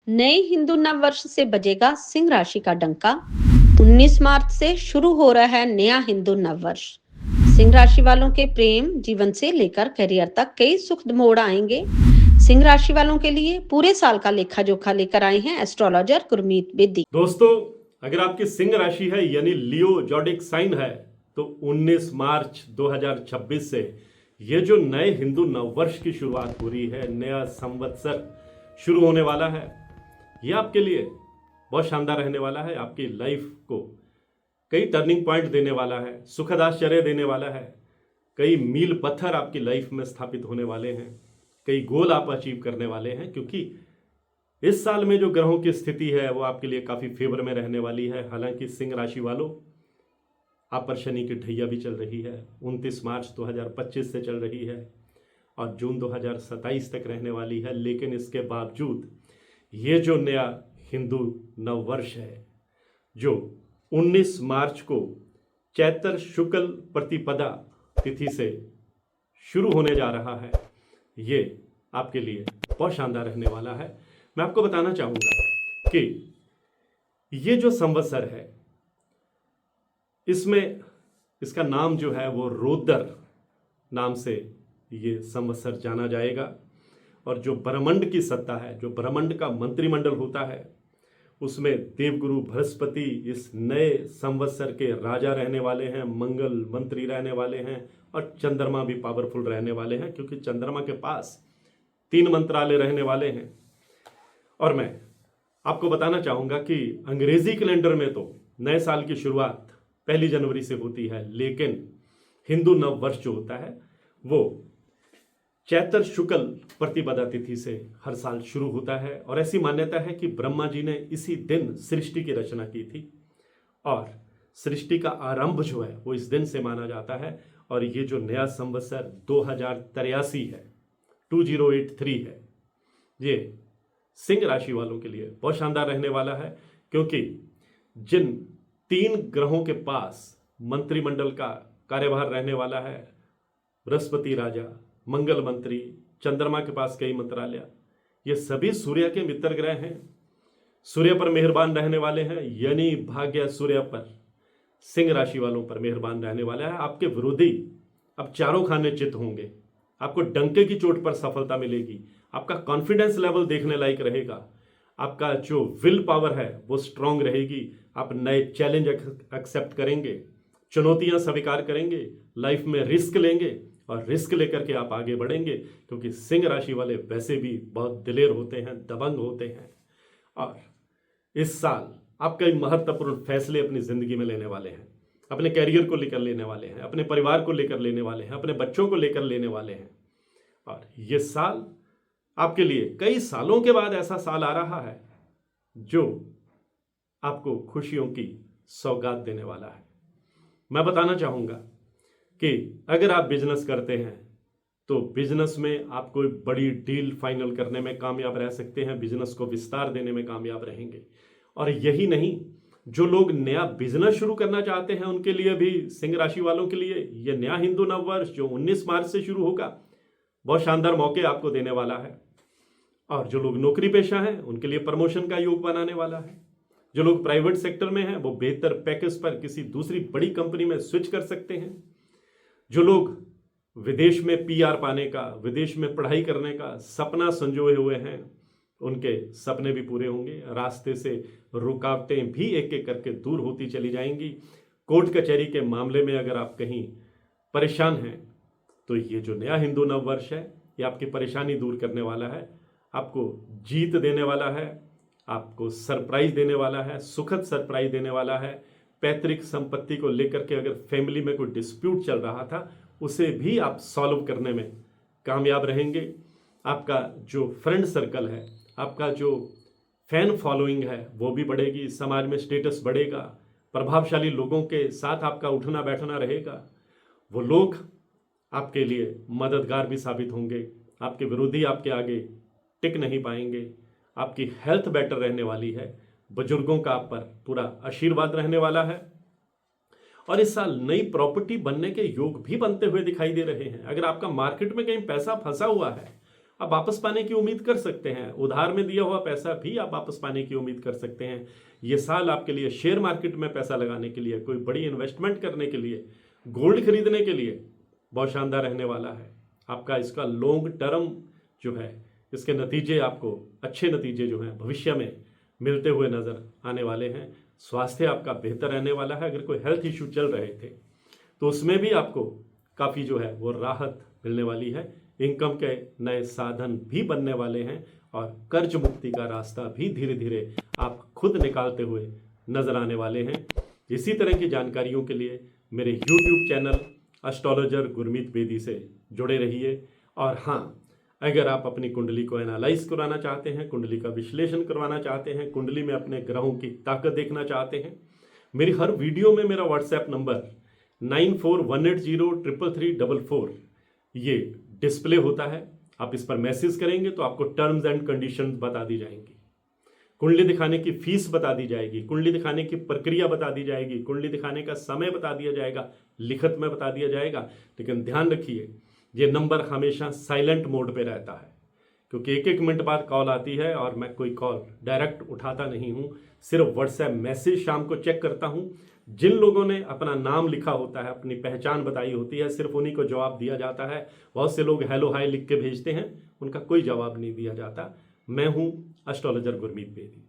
नए हिंदू नव वर्ष से बजेगा सिंह राशि का डंका। 19 मार्च से शुरू हो रहा है नया हिंदू नव वर्ष। सिंह राशि वालों के प्रेम जीवन से लेकर करियर तक कई सुख मोड़ आएंगे। सिंह राशि वालों के लिए पूरे साल का लेखा जोखा लेकर आए हैं एस्ट्रोलॉजर गुरमीत बेदी। दोस्तों, अगर आपकी सिंह राशि है यानी लियो जॉडिक साइन है तो 19 मार्च 2026 से ये जो नए हिंदू नववर्ष की शुरुआत हो रही है, नया संवत्सर शुरू होने वाला है, ये आपके लिए बहुत शानदार रहने वाला है। आपकी लाइफ को कई टर्निंग पॉइंट देने वाला है, सुखद आश्चर्य देने वाला है। कई मील पत्थर आपकी लाइफ में स्थापित होने वाले हैं, कई गोल आप अचीव करने वाले हैं, क्योंकि इस साल में जो ग्रहों की स्थिति है वो आपके लिए काफी फेवर में रहने वाली है। हालांकि सिंह राशि वालों, आप पर शनि की ढैया भी चल रही है, 29 मार्च 2025 से चल रही है और जून 2027 तक रहने वाली है। लेकिन इसके बावजूद ये जो नया हिंदू नववर्ष है जो 19 मार्च को चैत्र शुक्ल प्रतिपदा तिथि से शुरू होने जा रहा है, ये आपके लिए बहुत शानदार रहने वाला है। मैं आपको बताना चाहूंगा कि ये जो संवत्सर है इसमें इसका नाम जो है वो रोदर नाम से ये संवत्सर जाना जाएगा। और जो ब्रह्मांड की सत्ता है, जो ब्रह्मांड का मंत्रिमंडल होता है, उसमें देवगुरु बृहस्पति इस नए संवत्सर के राजा रहने वाले हैं, मंगल मंत्री रहने वाले हैं और चंद्रमा भी पावरफुल रहने वाले हैं, क्योंकि चंद्रमा के पास 3 मंत्रालय रहने वाले हैं। और मैं आपको बताना चाहूंगा कि अंग्रेजी कैलेंडर में तो नए साल की शुरुआत 1 जनवरी से होती है, लेकिन हिंदू नव वर्ष जो होता है वो चैत्र शुक्ल प्रतिपदा तिथि से हर साल शुरू होता है। और ऐसी मान्यता है कि ब्रह्मा जी ने इसी दिन सृष्टि की रचना की थी और सृष्टि का आरंभ जो है वो इस दिन से माना जाता है। और ये जो नया संवत्सर 2083 है, 2083 है, ये सिंह राशि वालों के लिए बहुत शानदार रहने वाला है, क्योंकि जिन 3 ग्रहों के पास मंत्रिमंडल का कार्यभार रहने वाला है, बृहस्पति राजा, मंगल मंत्री, चंद्रमा के पास कई मंत्रालय, ये सभी सूर्य के मित्र ग्रह हैं, सूर्य पर मेहरबान रहने वाले हैं। यानी भाग्य सूर्य पर, सिंह राशि वालों पर मेहरबान रहने वाला है। आपके विरोधी अब चारों खाने चित होंगे, आपको डंके की चोट पर सफलता मिलेगी, आपका कॉन्फिडेंस लेवल देखने लायक रहेगा, आपका जो विल पावर है वो स्ट्रांग रहेगी। आप नए चैलेंज एक्सेप्ट करेंगे, चुनौतियां स्वीकार करेंगे, लाइफ में रिस्क लेंगे और रिस्क लेकर के आप आगे बढ़ेंगे, क्योंकि सिंह राशि वाले वैसे भी बहुत दिलेर होते हैं, दबंग होते हैं। और इस साल आप कई महत्वपूर्ण फैसले अपनी जिंदगी में लेने वाले हैं, अपने कैरियर को लेकर लेने वाले हैं, अपने परिवार को लेकर लेने वाले हैं, अपने बच्चों को लेकर लेने वाले हैं। और ये साल आपके लिए कई सालों के बाद ऐसा साल आ रहा है जो आपको खुशियों की सौगात देने वाला है। मैं बताना चाहूंगा कि अगर आप बिजनेस करते हैं तो बिजनेस में आप कोई बड़ी डील फाइनल करने में कामयाब रह सकते हैं, बिजनेस को विस्तार देने में कामयाब रहेंगे। और यही नहीं, जो लोग नया बिजनेस शुरू करना चाहते हैं उनके लिए भी, सिंह राशि वालों के लिए, यह नया हिंदू नववर्ष जो 19 मार्च से शुरू होगा बहुत शानदार मौके आपको देने वाला है। और जो लोग नौकरी पेशा हैं उनके लिए प्रमोशन का योग बनाने वाला है। जो लोग प्राइवेट सेक्टर में हैं वो बेहतर पैकेज पर किसी दूसरी बड़ी कंपनी में स्विच कर सकते हैं। जो लोग विदेश में पीआर पाने का, विदेश में पढ़ाई करने का सपना संजोए हुए हैं, उनके सपने भी पूरे होंगे। रास्ते से रुकावटें भी एक एक करके दूर होती चली जाएंगी। कोर्ट कचहरी के मामले में अगर आप कहीं परेशान हैं तो ये जो नया हिंदू नववर्ष है ये आपकी परेशानी दूर करने वाला है, आपको जीत देने वाला है, आपको सरप्राइज देने वाला है, सुखद सरप्राइज देने वाला है। पैतृक संपत्ति को लेकर के अगर फैमिली में कोई डिस्प्यूट चल रहा था उसे भी आप सॉल्व करने में कामयाब रहेंगे। आपका जो फ्रेंड सर्कल है, आपका जो फैन फॉलोइंग है वो भी बढ़ेगी, समाज में स्टेटस बढ़ेगा, प्रभावशाली लोगों के साथ आपका उठना बैठना रहेगा। वो लोग आपके लिए मददगार भी साबित होंगे, आपके विरोधी आपके आगे टिक नहीं पाएंगे। आपकी हेल्थ बेटर रहने वाली है, बुजुर्गों का आप पर पूरा आशीर्वाद रहने वाला है। और इस साल नई प्रॉपर्टी बनने के योग भी बनते हुए दिखाई दे रहे हैं। अगर आपका मार्केट में कहीं पैसा फंसा हुआ है आप वापस पाने की उम्मीद कर सकते हैं। उधार में दिया हुआ पैसा भी आप वापस पाने की उम्मीद कर सकते हैं। ये साल आपके लिए शेयर मार्केट में पैसा लगाने के लिए, कोई बड़ी इन्वेस्टमेंट करने के लिए, गोल्ड खरीदने के लिए बहुत शानदार रहने वाला है। आपका इसका लॉन्ग टर्म जो है, इसके नतीजे आपको अच्छे नतीजे जो हैं भविष्य में मिलते हुए नज़र आने वाले हैं। स्वास्थ्य आपका बेहतर रहने वाला है। अगर कोई हेल्थ इशू चल रहे थे तो उसमें भी आपको काफ़ी जो है वो राहत मिलने वाली है। इनकम के नए साधन भी बनने वाले हैं और कर्ज मुक्ति का रास्ता भी धीरे धीरे आप खुद निकालते हुए नजर आने वाले हैं। इसी तरह की जानकारियों के लिए मेरे YouTube channel astrologer Gurmeet Bedi से जुड़े रहिए। और हाँ, अगर आप अपनी कुंडली को एनालाइज कराना चाहते हैं, कुंडली का विश्लेषण करवाना चाहते हैं, कुंडली में अपने ग्रहों की ताकत देखना चाहते हैं, मेरी हर वीडियो में मेरा व्हाट्सएप नंबर 9418033344 ये डिस्प्ले होता है। आप इस पर मैसेज करेंगे तो आपको टर्म्स एंड कंडीशंस बता दी जाएंगी, कुंडली दिखाने की फीस बता दी जाएगी, कुंडली दिखाने की प्रक्रिया बता दी जाएगी, कुंडली दिखाने का समय बता दिया जाएगा, लिखित में बता दिया जाएगा। लेकिन ध्यान रखिए, ये नंबर हमेशा साइलेंट मोड पे रहता है, क्योंकि एक एक मिनट बाद कॉल आती है और मैं कोई कॉल डायरेक्ट उठाता नहीं हूँ। सिर्फ व्हाट्सएप मैसेज शाम को चेक करता हूँ। जिन लोगों ने अपना नाम लिखा होता है, अपनी पहचान बताई होती है, सिर्फ उन्हीं को जवाब दिया जाता है। बहुत से लोग हेलो हाय लिख के भेजते हैं, उनका कोई जवाब नहीं दिया जाता। मैं हूँ एस्ट्रोलॉजर गुरमीत बेदी।